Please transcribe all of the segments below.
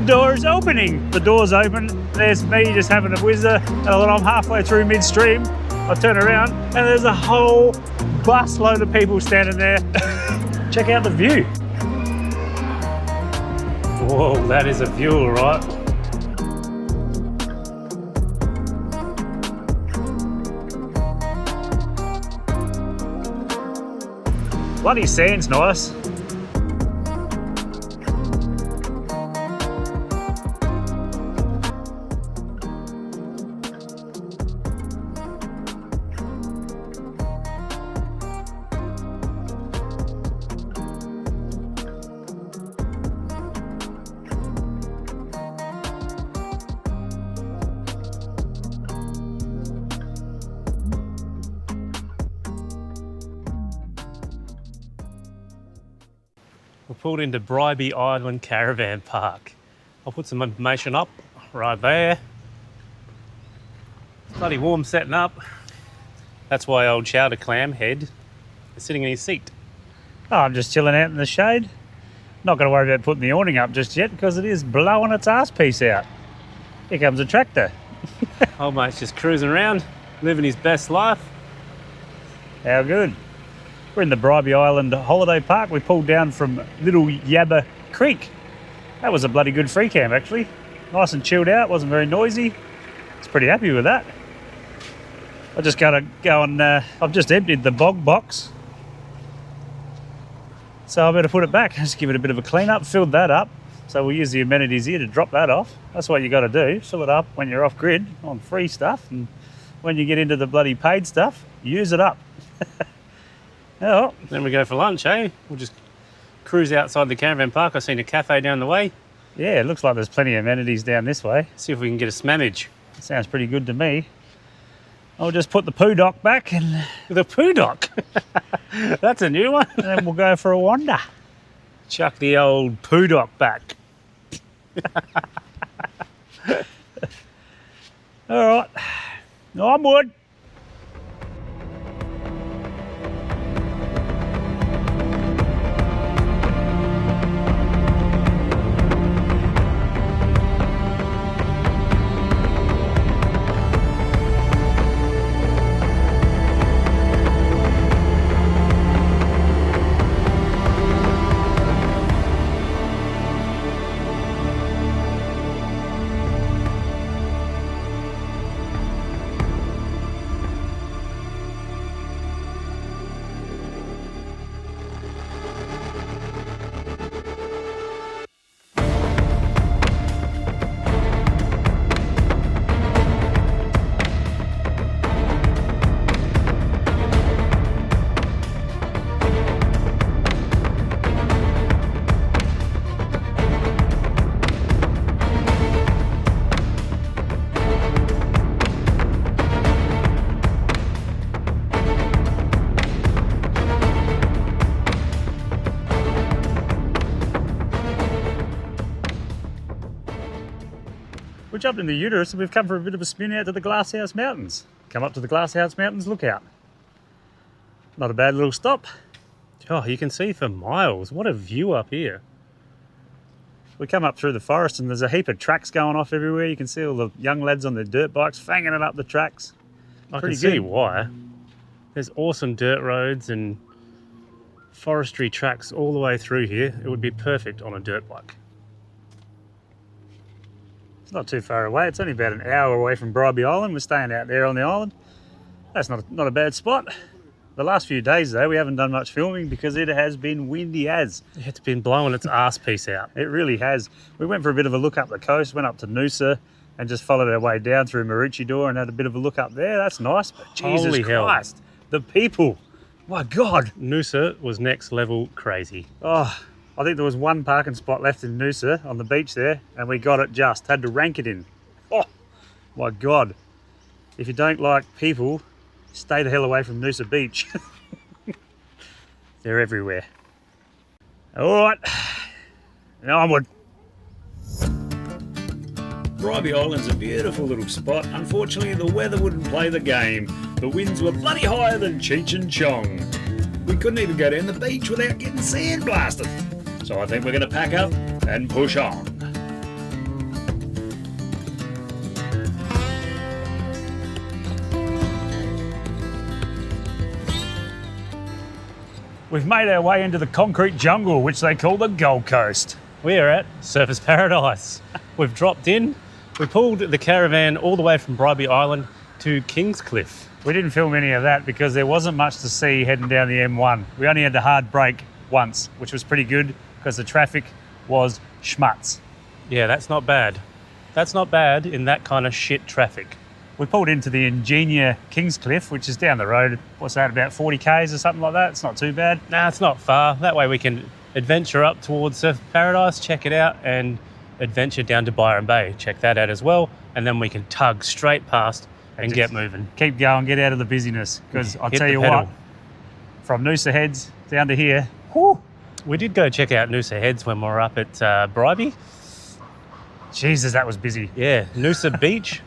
door's opening. The door's open. There's me just having a whizzer, and I'm halfway through midstream. I turn around and there's a whole busload of people standing there. Check out the view. Whoa, that is a view, all right. Bloody sand's nice. We pulled into Bribie Island Caravan Park. I'll put some information up right there. It's bloody warm setting up. That's why old Chowder Clam Head is sitting in his seat. Oh, I'm just chilling out in the shade. Not going to worry about putting the awning up just yet because it is blowing its arse piece out. Here comes a tractor. Old mate's just cruising around, living his best life. How good. We're in the Bribie Island holiday park. We pulled down from Little Yabba Creek. That was a bloody good free camp actually. Nice and chilled out, wasn't very noisy. I was pretty happy with that. I just gotta go and, I've just emptied the bog box. So I better put it back, just give it a bit of a clean up, filled that up. So we'll use the amenities here to drop that off. That's what you gotta do, fill it up when you're off grid on free stuff, and when you get into the bloody paid stuff, use it up. Oh, then we go for lunch, eh? We'll just cruise outside the caravan park. I've seen a cafe down the way. Yeah, it looks like there's plenty of amenities down this way. See if we can get a smammage. Sounds pretty good to me. I'll just put the poo dock back and... The poo dock? That's a new one. And then we'll go for a wander. Chuck the old poo dock back. All right, onward. We jumped in the Uterus and we've come for a bit of a spin out to the Glasshouse Mountains. Come up to the Glasshouse Mountains lookout. Not a bad little stop. Oh, you can see for miles. What a view up here. We come up through the forest and there's a heap of tracks going off everywhere. You can see all the young lads on their dirt bikes fanging it up the tracks. I can see why. There's awesome dirt roads and forestry tracks all the way through here. It would be perfect on a dirt bike. It's not too far away. It's only about an hour away from Bribie Island. We're staying out there on the island. That's not a bad spot. The last few days though, we haven't done much filming because it has been windy as. It's been blowing its arse piece out. It really has. We went for a bit of a look up the coast, went up to Noosa and just followed our way down through Maroochydore and had a bit of a look up there. That's nice, but Jesus Christ, the people. My God. Noosa was next level crazy. Oh, I think there was one parking spot left in Noosa on the beach there and we got it just, had to rank it in. Oh, my God. If you don't like people, stay the hell away from Noosa Beach. They're everywhere. All right, now onward. Bribie Island's a beautiful little spot. Unfortunately, the weather wouldn't play the game. The winds were bloody higher than Cheech and Chong. We couldn't even go down the beach without getting sandblasted. So I think we're going to pack up and push on. We've made our way into the concrete jungle, which they call the Gold Coast. We are at Surfers Paradise. We've dropped in. We pulled the caravan all the way from Bribie Island to Kingscliff. We didn't film any of that because there wasn't much to see heading down the M1. We only had to hard brake once, which was pretty good because the traffic was schmutz. Yeah, that's not bad. That's not bad in that kind of shit traffic. We pulled into the Ingenia Kingscliff, which is down the road. What's that, about 40 k's or something like that? It's not too bad. Nah, it's not far. That way we can adventure up towards Surf Paradise, check it out, and adventure down to Byron Bay. Check that out as well. And then we can tug straight past and get moving. Keep going, get out of the busyness. Because I'll Hit tell the you pedal. what, from Noosa Heads down to here, whew, We did go check out Noosa Heads when we were up at Bribie. Jesus, that was busy. Yeah, Noosa Beach.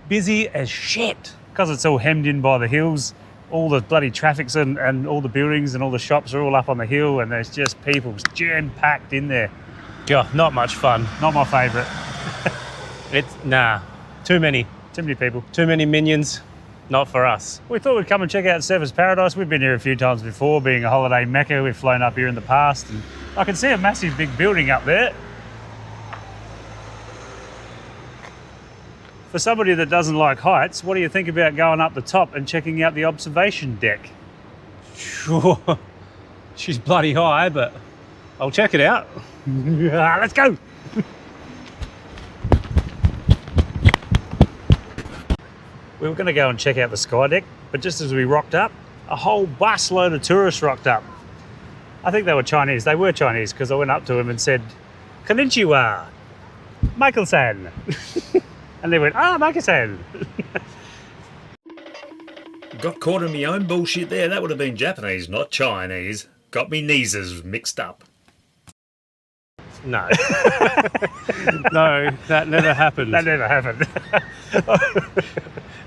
Busy as shit. Because it's all hemmed in by the hills, all the bloody traffic's and all the buildings and all the shops are all up on the hill, and there's just people jam-packed in there. God, not much fun. Not my favourite. Nah, too many. Too many people. Too many minions. Not for us. We thought we'd come and check out Surfers Paradise. We've been here a few times before, being a holiday mecca. We've flown up here in the past, and I can see a massive big building up there. For somebody that doesn't like heights, what do you think about going up the top and checking out the observation deck? Sure. She's bloody high, but I'll check it out. Let's go. We were going to go and check out the sky deck, but just as we rocked up, a whole busload of tourists rocked up. I think they were Chinese. They were Chinese because I went up to them and said, "Konnichiwa, Michael-san." And they went, Michael-san. Got caught in my own bullshit there. That would have been Japanese, not Chinese. Got me kneeses mixed up. No. No, that never happened. That never happened.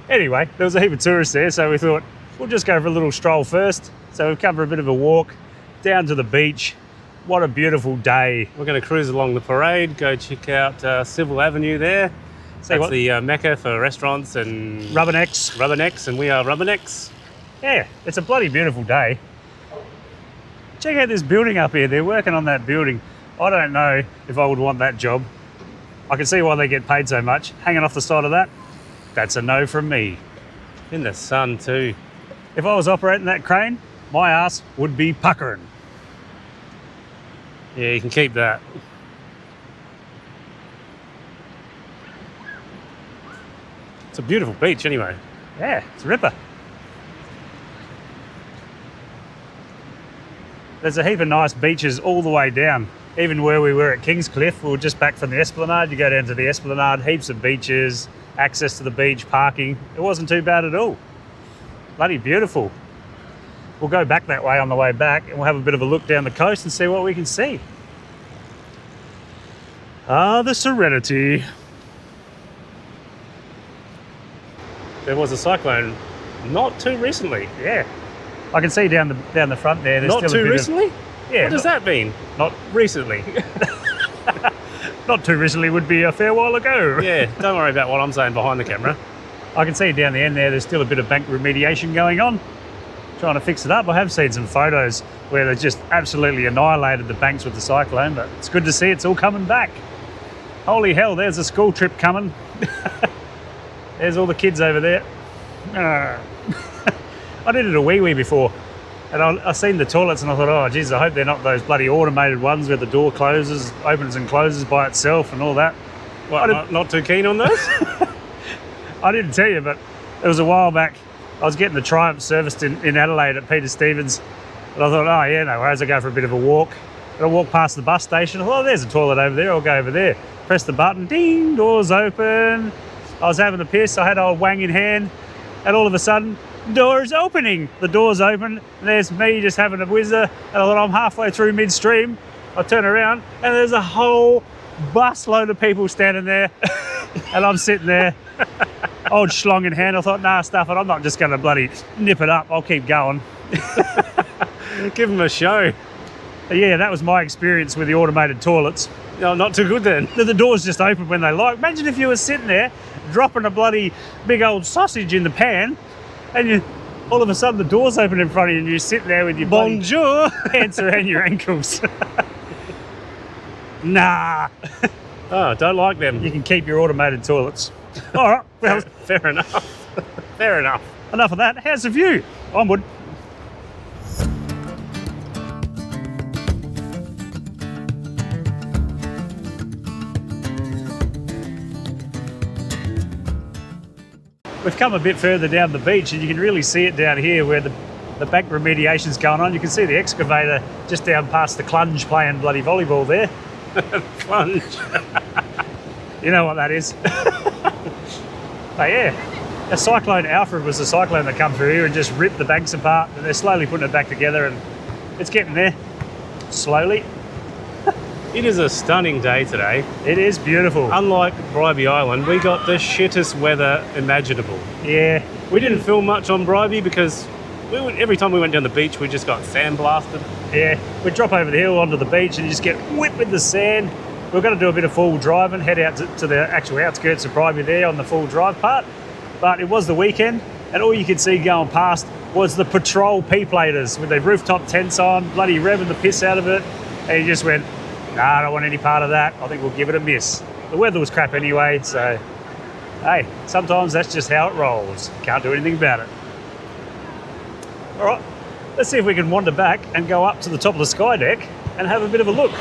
Anyway, there was a heap of tourists there, so we thought we'll just go for a little stroll first. So we've come for a bit of a walk down to the beach. What a beautiful day. We're going to cruise along the parade, go check out Civil Avenue there. That's the mecca for restaurants and rubbernecks, and we are rubbernecks. Yeah, it's a bloody beautiful day. Check out this building up here. They're working on that building. I don't know if I would want that job. I can see why they get paid so much. Hanging off the side of that, that's a no from me. In the sun too. If I was operating that crane, my ass would be puckering. Yeah, you can keep that. It's a beautiful beach anyway. Yeah, it's a ripper. There's a heap of nice beaches all the way down. Even where we were at Kingscliff, we were just back from the Esplanade. You go down to the Esplanade, heaps of beaches, access to the beach, parking. It wasn't too bad at all. Bloody beautiful. We'll go back that way on the way back and we'll have a bit of a look down the coast and see what we can see. Ah, the serenity. There was a cyclone not too recently. Yeah. I can see down the front there. There's Not still too a bit recently? Yeah. What does that mean? Not Recently. Not too recently would be a fair while ago. Yeah, don't worry about what I'm saying behind the camera. I can see down the end there, there's still a bit of bank remediation going on. Trying to fix it up. I have seen some photos where they just absolutely annihilated the banks with the cyclone, but it's good to see it's all coming back. Holy hell, there's a school trip coming. There's all the kids over there. I did it a wee before, and I seen the toilets and I thought, oh geez, I hope they're not those bloody automated ones where the door closes, opens and closes by itself and all that. What, not too keen on those? I didn't tell you, but it was a while back. I was getting the Triumph serviced in Adelaide at Peter Stevens, and I thought, oh yeah, no worries, I'll go for a bit of a walk. And I walked past the bus station. I thought, oh, there's a toilet over there, I'll go over there. Press the button, ding, doors open. I was having a piss, I had old wang in hand, and all of a sudden, door's opening. The door's open, and there's me just having a whizzer, and I thought, I'm halfway through midstream. I turn around, and there's a whole busload of people standing there, and I'm sitting there, old schlong in hand. I thought, nah, stuff it, I'm not just going to bloody nip it up, I'll keep going. Give them a show. Yeah, that was my experience with the automated toilets. No, not too good then. The doors just open when they like. Imagine if you were sitting there dropping a bloody big old sausage in the pan and all of a sudden the doors open in front of you and you sit there with your bloody Bonjour! pants around your ankles. Nah. Oh, don't like them. You can keep your automated toilets. All right, well, Fair enough. Fair enough. enough of that. How's the view? Onward. We've come a bit further down the beach and you can really see it down here where the bank remediation's going on. You can see the excavator just down past the clunge playing bloody volleyball there. Plunge. You know what that is. But yeah, a cyclone Alfred was the cyclone that come through here and just ripped the banks apart, and they're slowly putting it back together, and it's getting there, slowly. It is a stunning day today. It is beautiful. Unlike Bribie Island, we got the shittest weather imaginable. Yeah, We didn't film much on Bribie because every time we went down the beach, we just got sandblasted. yeah. We drop over the hill onto the beach and you just get whipped with the sand. We're going to do a bit of full driving, head out to the actual outskirts of Bribie there on the full drive part. But it was the weekend, and all you could see going past was the patrol P-platers with their rooftop tents on, bloody revving the piss out of it. And you just went, nah, I don't want any part of that. I think we'll give it a miss. The weather was crap anyway, so hey, sometimes that's just how it rolls. Can't do anything about it. All right, let's see if we can wander back and go up to the top of the sky deck and have a bit of a look.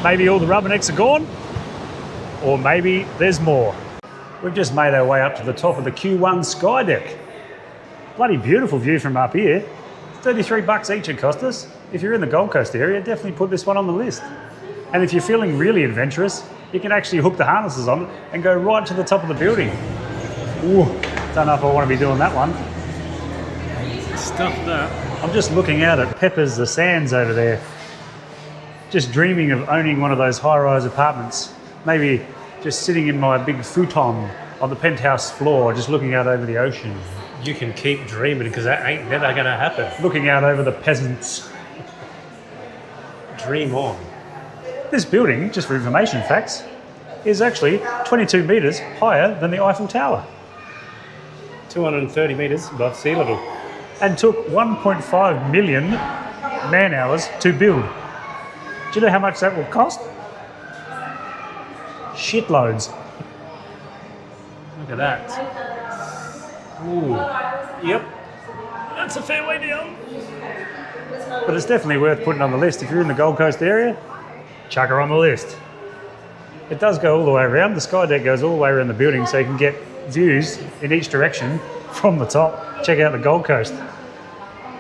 Maybe all the rubbernecks are gone, or maybe there's more. We've just made our way up to the top of the Q1 sky deck. Bloody beautiful view from up here. $33 each it cost us. If you're in the Gold Coast area, definitely put this one on the list. And if you're feeling really adventurous, you can actually hook the harnesses on and go right to the top of the building. Ooh, don't know if I want to be doing that one. Stuff that. I'm just looking out at Pepper's the Sands over there. Just dreaming of owning one of those high-rise apartments. Maybe just sitting in my big futon on the penthouse floor, just looking out over the ocean. You can keep dreaming because that ain't never going to happen. Looking out over the peasants. Dream on. This building, just for information facts, is actually 22 metres higher than the Eiffel Tower 230 metres above sea level. and took 1.5 million man-hours to build. Do you know how much that will cost? Shitloads. Look at that. Ooh. Yep. That's a fair way down. But it's definitely worth putting on the list. If you're in the Gold Coast area, chuck her on the list. It does go all the way around. The sky deck goes all the way around the building, so you can get views in each direction from the top. Check out the Gold Coast.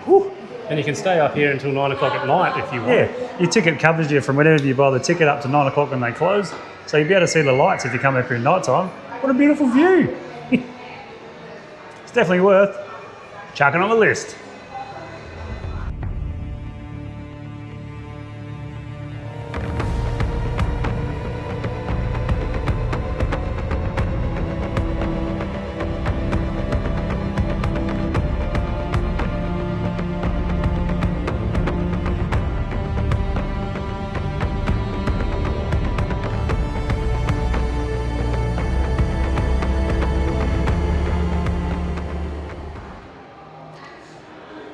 Whew. And you can stay up here until 9 o'clock at night if you want. Yeah, your ticket covers you from whenever you buy the ticket up to 9 o'clock when they close. So you'll be able to see the lights if you come up here at night time. What a beautiful view. It's definitely worth chucking on the list.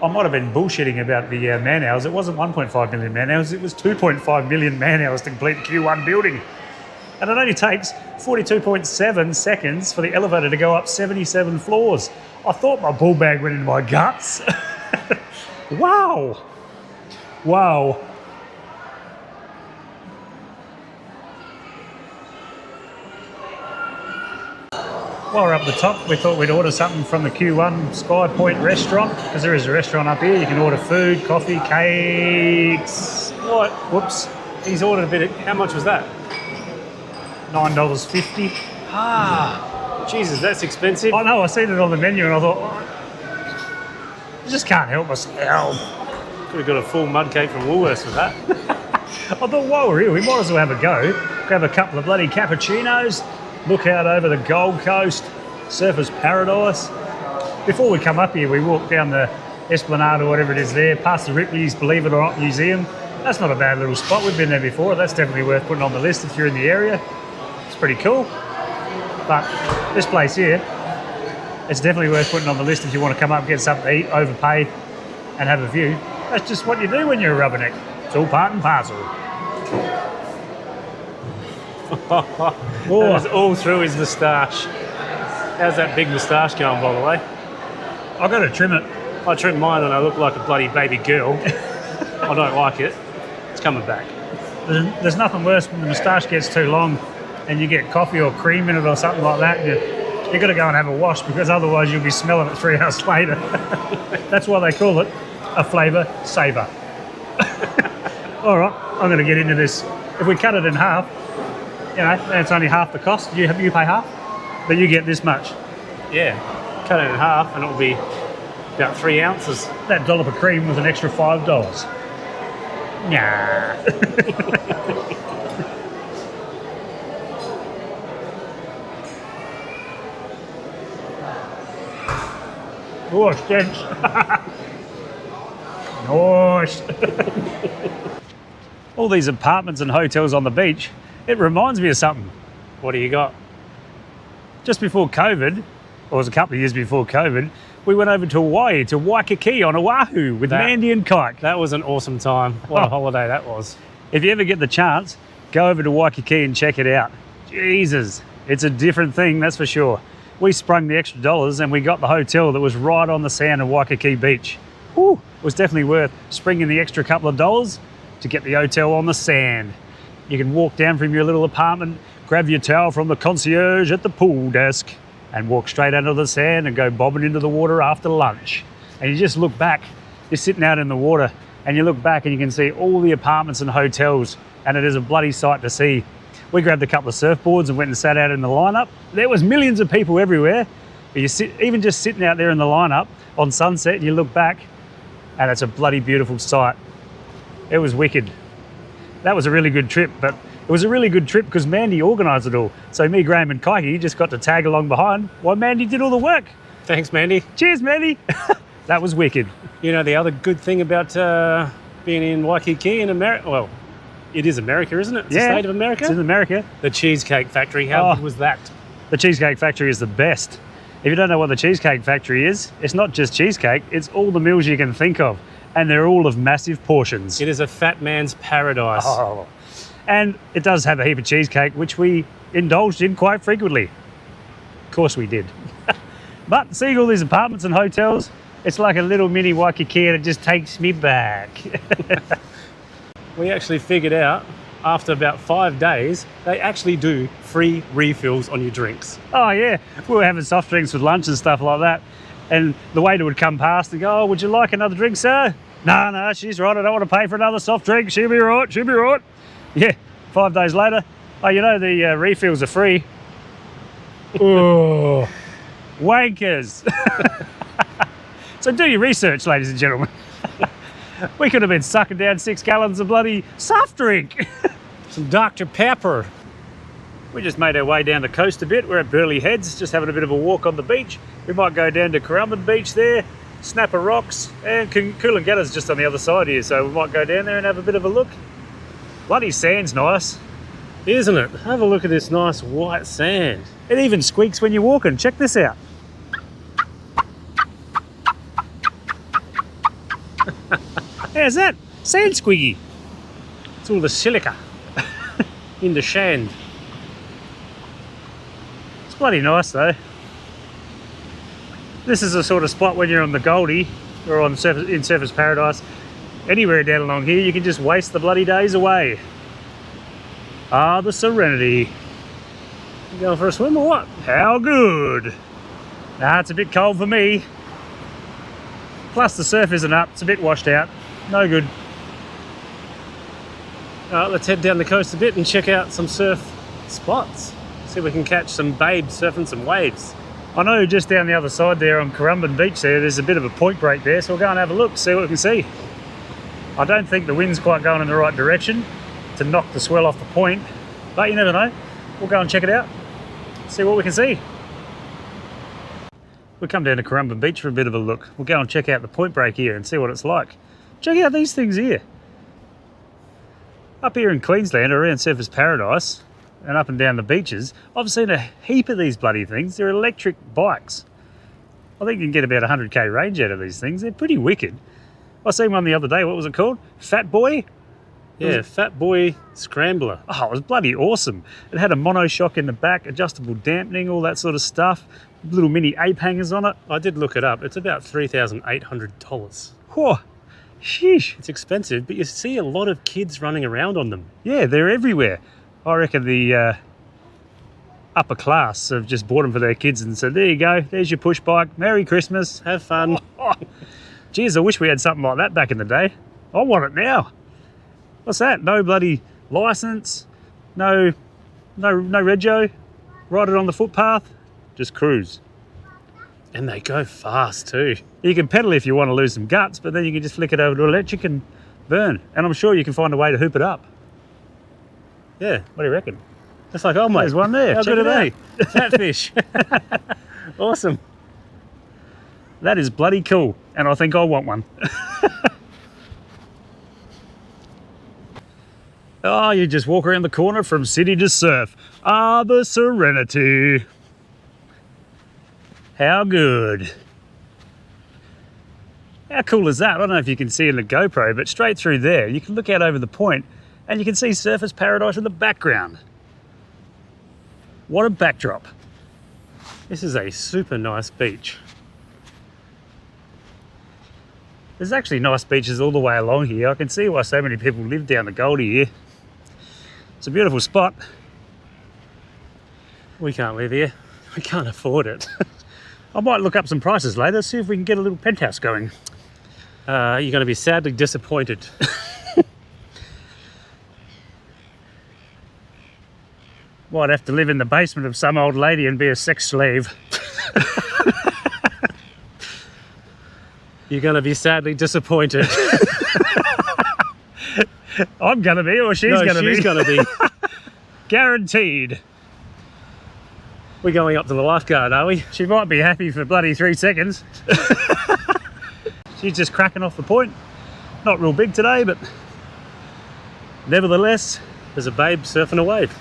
I might have been bullshitting about the man hours. It wasn't 1.5 million man hours, it was 2.5 million man hours to complete the Q1 building. And it only takes 42.7 seconds for the elevator to go up 77 floors. I thought my bull bag went into my guts. Wow. Wow. While we're up the top, we thought we'd order something from the Q1 Sky Point restaurant, because there is a restaurant up here. You can order food, coffee, cakes. What? Whoops, He's ordered a bit of... How much was that? $9.50. Ah, Jesus, that's expensive. I know, I seen it on the menu and I thought, oh, I just can't help myself. Could have got a full mud cake from Woolworths with that. I thought, while we're here, we might as well have a go. Grab a couple of bloody cappuccinos, look out over the Gold Coast, surfer's paradise. Before we come up here, we walk down the Esplanade or whatever it is there, past the Ripley's Believe It or Not Museum. That's not a bad little spot. We've been there before. That's definitely worth putting on the list if you're in the area. It's pretty cool. But this place here, It's definitely worth putting on the list if you want to come up, get something to eat, overpay, and have a view. That's just what you do when you're a rubberneck. It's all part and parcel. That was all through his moustache. How's that big moustache going, by the way? I've got to trim it. I trimmed mine and I look like a bloody baby girl. I don't like it. It's coming back. There's nothing worse when the moustache gets too long and you get coffee or cream in it or something like that. You've got to go and have a wash because otherwise you'll be smelling it 3 hours later. That's why they call it a flavour saver. All right, I'm going to get into this. If we cut it in half, you know, it's only half the cost. You pay half, but you get this much. Yeah, cut it in half and it'll be about 3 ounces. That dollop of cream was an extra $5. Nah. Oh, stench. Nice. All these apartments and hotels on the beach, it reminds me of something. What do you got? Just before COVID, or it was a couple of years before COVID, we went over to Hawaii, to Waikiki on Oahu with Mandy and Kike. That was an awesome time. What a holiday that was. If you ever get the chance, go over to Waikiki and check it out. Jesus, it's a different thing, that's for sure. We sprung the extra dollars and we got the hotel that was right on the sand of Waikiki Beach. Whew, it was definitely worth springing the extra couple of dollars to get the hotel on the sand. You can walk down from your little apartment, grab your towel from the concierge at the pool desk and walk straight under the sand and go bobbing into the water after lunch. And you just look back, you're sitting out in the water and you look back and you can see all the apartments and hotels and it is a bloody sight to see. We grabbed a couple of surfboards and went and sat out in the lineup. There was millions of people everywhere. But even just sitting out there in the lineup on sunset, and you look back and it's a bloody beautiful sight. It was wicked. That was a really good trip, but it was a really good trip because Mandy organised it all. So me, Graham and Kike just got to tag along behind while Mandy did all the work. Thanks, Mandy. Cheers, Mandy. That was wicked. You know, the other good thing about being in Waikiki in America, well, it is America, isn't it? It's the state of America. It's in America. The Cheesecake Factory, how good was that? The Cheesecake Factory is the best. If you don't know what the Cheesecake Factory is, it's not just cheesecake, it's all the meals you can think of. And they're all of massive portions. It is a fat man's paradise. Oh. And it does have a heap of cheesecake, which we indulged in quite frequently. Of course we did. But seeing all these apartments and hotels, it's like a little mini Waikiki and it just takes me back. We actually figured out after about 5 days, they actually do free refills on your drinks. Oh yeah, we were having soft drinks with lunch and stuff like that. And the waiter would come past and go, "Oh, would you like another drink, sir?" No, she's right, I don't want to pay for another soft drink. She'll be right. Yeah, 5 days later, oh, you know the refills are free. Oh, wankers. So do your research, ladies and gentlemen. We could have been sucking down 6 gallons of bloody soft drink. Some Dr. Pepper. We just made our way down the coast a bit. We're at Burleigh Heads, just having a bit of a walk on the beach. We might go down to Caravan Beach there, Snapper Rocks, and Coolangatta's just on the other side here, so we might go down there and have a bit of a look. Bloody sand's nice. Isn't it? Have a look at this nice white sand. It even squeaks when you're walking. Check this out. How's that? Sand squiggy. It's all the silica in the sand. It's bloody nice though. This is the sort of spot when you're on the Goldie or on in Surfers Paradise. Anywhere down along here, you can just waste the bloody days away. Ah, the serenity. You going for a swim or what? How good. Nah, it's a bit cold for me. Plus the surf isn't up, it's a bit washed out. No good. All right, let's head down the coast a bit and check out some surf spots. See if we can catch some babes surfing some waves. I know just down the other side there on Caravan Beach there's a bit of a point break there, so we'll go and have a look, see what we can see. I don't think the wind's quite going in the right direction to knock the swell off the point, but you never know. We'll go and check it out, see what we can see. We'll come down to Caravan Beach for a bit of a look. We'll go and check out the point break here and see what it's like. Check out these things here. Up here in Queensland, around Surfers Paradise, and up and down the beaches, I've seen a heap of these bloody things. They're electric bikes. I think you can get about 100k range out of these things. They're pretty wicked. I seen one the other day. What was it called? Fat Boy? Yeah, Fat Boy Scrambler. Oh, it was bloody awesome. It had a monoshock in the back, adjustable dampening, all that sort of stuff. Little mini ape hangers on it. I did look it up. It's about $3,800. Whoa, sheesh. It's expensive, but you see a lot of kids running around on them. Yeah, they're everywhere. I reckon the upper class have just bought them for their kids and said, there you go, there's your push bike. Merry Christmas. Have fun. Geez, I wish we had something like that back in the day. I want it now. What's that? No bloody license, no rego, ride it on the footpath, just cruise. And they go fast too. You can pedal if you want to lose some guts, but then you can just flick it over to electric and burn. And I'm sure you can find a way to hoop it up. Yeah. What do you reckon? It's like, oh mate, There's one there. how Check good are it they? Catfish. Awesome. That is bloody cool, and I think I want one. Oh, you just walk around the corner from city to surf. Ah, the serenity. How good. How cool is that? I don't know if you can see in the GoPro, but straight through there, you can look out over the point and you can see Surfers Paradise in the background. What a backdrop. This is a super nice beach. There's actually nice beaches all the way along here. I can see why so many people live down the Goldie here. It's a beautiful spot. We can't live here. We can't afford it. I might look up some prices later, see if we can get a little penthouse going. You're going to be sadly disappointed. Might have to live in the basement of some old lady and be a sex slave. You're going to be sadly disappointed. I'm going to be, or she's going to be. She's going to be. Guaranteed. We're going up to the lifeguard, are we? She might be happy for bloody 3 seconds. She's just cracking off the point. Not real big today, but nevertheless, There's a babe surfing a wave.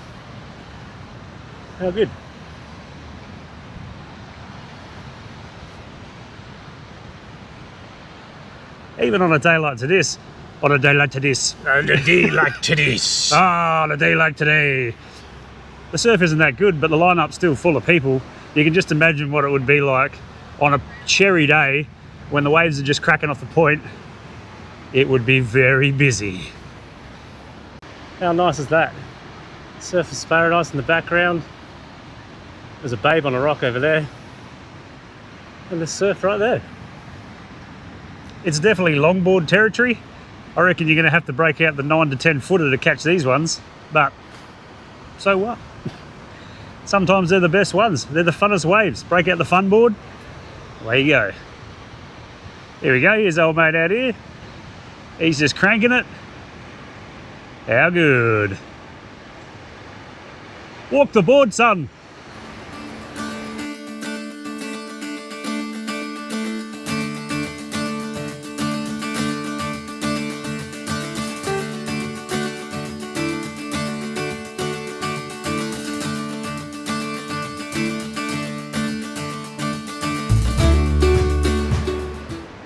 How good. even on a day like this, on a day like this, On a day like today's. on a day like today, the surf isn't that good, but the lineup's still full of people. You can just imagine what it would be like on a cherry day when the waves are just cracking off the point. It would be very busy. How nice is that? Surfer's Paradise in the background. There's a babe on a rock over there. And there's surf right there. It's definitely longboard territory. I reckon you're going to have to break out the 9 to 10 footer to catch these ones, but so what? Sometimes they're the best ones. They're the funnest waves. Break out the fun board. Away you go. Here we go. Here's old mate out here. He's just cranking it. How good. Walk the board, son.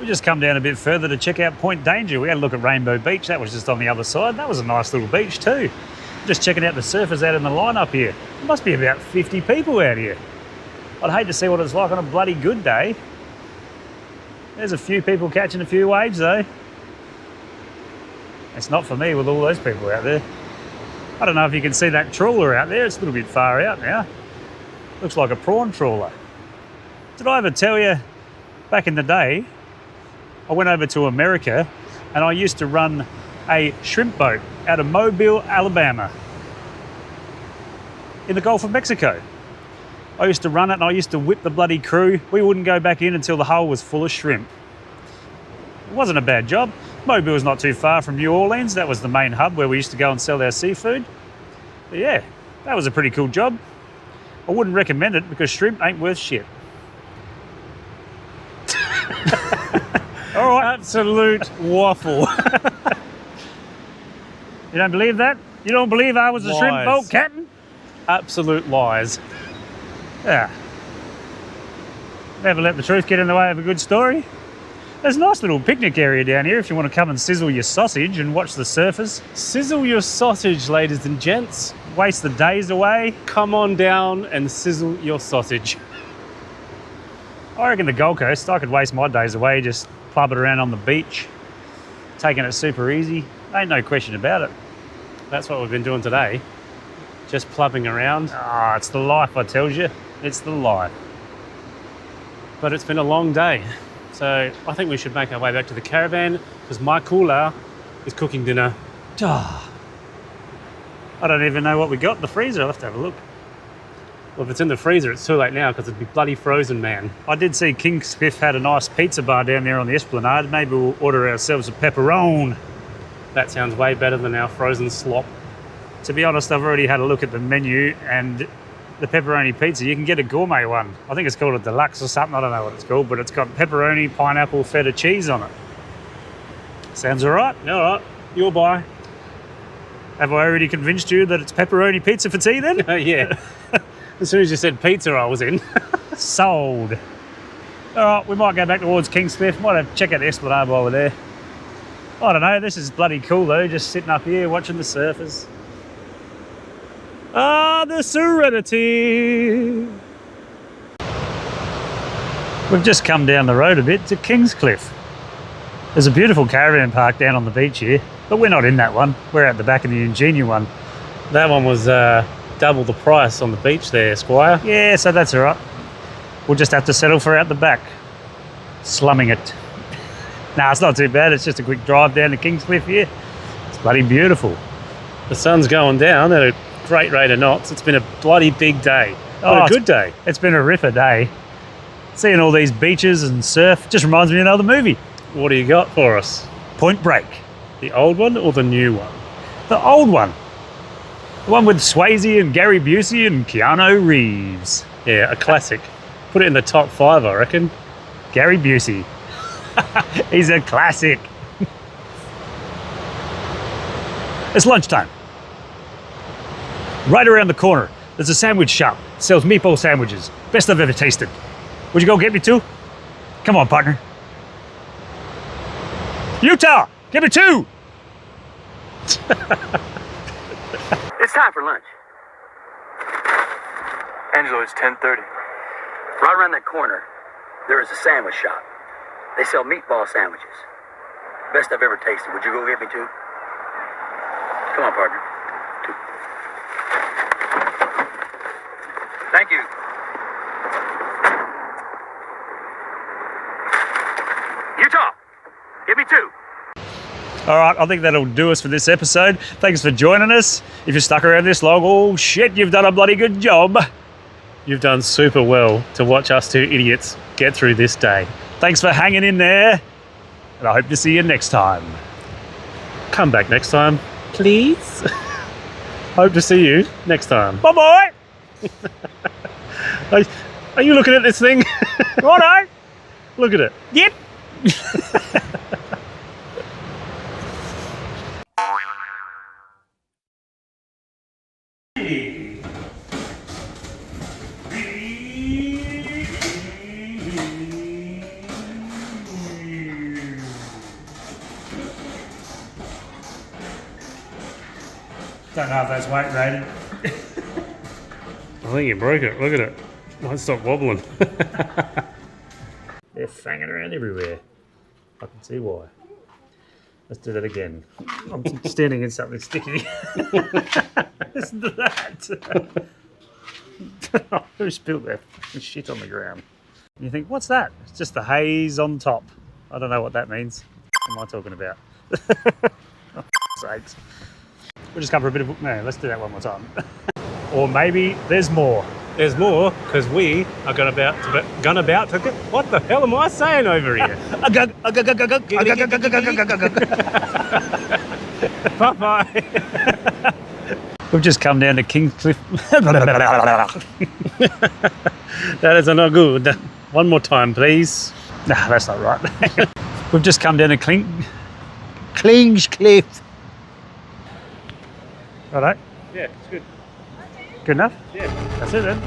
We just come down a bit further to check out Point Danger. We had a look at Rainbow Beach. That was just on the other side. That was a nice little beach too. Just checking out the surfers out in the lineup here. There must be about 50 people out here. I'd hate to see what it's like on a bloody good day. There's a few people catching a few waves though. It's not for me with all those people out there. I don't know if you can see that trawler out there. It's a little bit far out now. Looks like a prawn trawler. Did I ever tell you, back in the day, I went over to America and I used to run a shrimp boat out of Mobile, Alabama, in the Gulf of Mexico. I used to run it and I used to whip the bloody crew. We wouldn't go back in until the hull was full of shrimp. It wasn't a bad job. Mobile's not too far from New Orleans. That was the main hub where we used to go and sell our seafood. But yeah, that was a pretty cool job. I wouldn't recommend it because shrimp ain't worth shit. All right. Absolute waffle. You don't believe that? You don't believe I was a shrimp Lies. boat captain? Absolute lies. Yeah. Never let the truth get in the way of a good story. There's a nice little picnic area down here if you want to come and sizzle your sausage and watch the surfers. Sizzle your sausage, ladies and gents. Waste the days away. Come on down and sizzle your sausage. I reckon the Gold Coast, I could waste my days away just clubbing around on the beach, taking it super easy. Ain't no question about it. That's what we've been doing today. Just plubbing around. Ah, it's the life, I tells you. It's the life. But it's been a long day. So I think we should make our way back to the caravan because my cooler is cooking dinner. I don't even know what we got in the freezer. I'll have to have a look. Well, if it's in the freezer, it's too late now because it'd be bloody frozen, man. I did see Kingscliff had a nice pizza bar down there on the Esplanade. Maybe we'll order ourselves a pepperoni. That sounds way better than our frozen slop. To be honest, I've already had a look at the menu and the pepperoni pizza, you can get a gourmet one. I think it's called a deluxe or something. I don't know what it's called, but it's got pepperoni, pineapple, feta cheese on it. Sounds all right? All right, you'll buy. Have I already convinced you that it's pepperoni pizza for tea then? Yeah. As soon as you said pizza, I was in. Sold. All right, we might go back towards Kingscliff. Might have to check out the Esplanade while we're there. I don't know, this is bloody cool though, just sitting up here watching the surfers. Ah, the serenity. We've just come down the road a bit to Kingscliff. There's a beautiful caravan park down on the beach here, but we're not in that one. We're at the back of the Ingenia one. That one was double the price on the beach there, Squire. Yeah, so that's all right. We'll just have to settle for out the back. Slumming it. Nah, it's not too bad. It's just a quick drive down to Kingscliff here. It's bloody beautiful. The sun's going down at a great rate of knots. It's been a bloody big day. A good day. It's been a ripper day. Seeing all these beaches and surf just reminds me of another movie. What do you got for us? Point Break. The old one or the new one? The old one. The one with Swayze and Gary Busey and Keanu Reeves. Yeah, a classic. Put it in the top 5, I reckon. Gary Busey. He's a classic. It's lunchtime. Right around the corner, there's a sandwich shop. Sells meatball sandwiches. Best I've ever tasted. Would you go get me two? Come on, partner. Utah, give me two. It's time for lunch. Angelo, it's 10:30. Right around that corner, there is a sandwich shop. They sell meatball sandwiches. Best I've ever tasted. Would you go get me two? Come on, partner. Two. Thank you. Utah, give me two. All right, I think that'll do us for this episode. Thanks for joining us. If you stuck around this long, oh shit, you've done a bloody good job. You've done super well to watch us two idiots get through this day. Thanks for hanging in there, and I hope to see you next time. Come back next time, please. Hope to see you next time. Bye-bye. Are you looking at this thing? Righto. Look at it. Yep. Don't know if that's weight rated. I think you broke it. Look at it. Might stop wobbling. They're fanging around everywhere. I can see why. Let's do that again. I'm standing in something sticky. Listen to that. Who spilled that shit on the ground? You think, what's that? It's just the haze on top. I don't know what that means. What am I talking about? Oh, sakes. We'll just come for a bit of... No, let's do that one more time. Or maybe there's more. There's more because we are gonna about to get... What the hell am I saying over here? Bye-bye. We've just come down to Kingscliff. That is not good. One more time, please. Nah, that's not right. We've just come down to Kingscliff. Righto? Yeah, it's good. Good enough? Yeah. That's it then.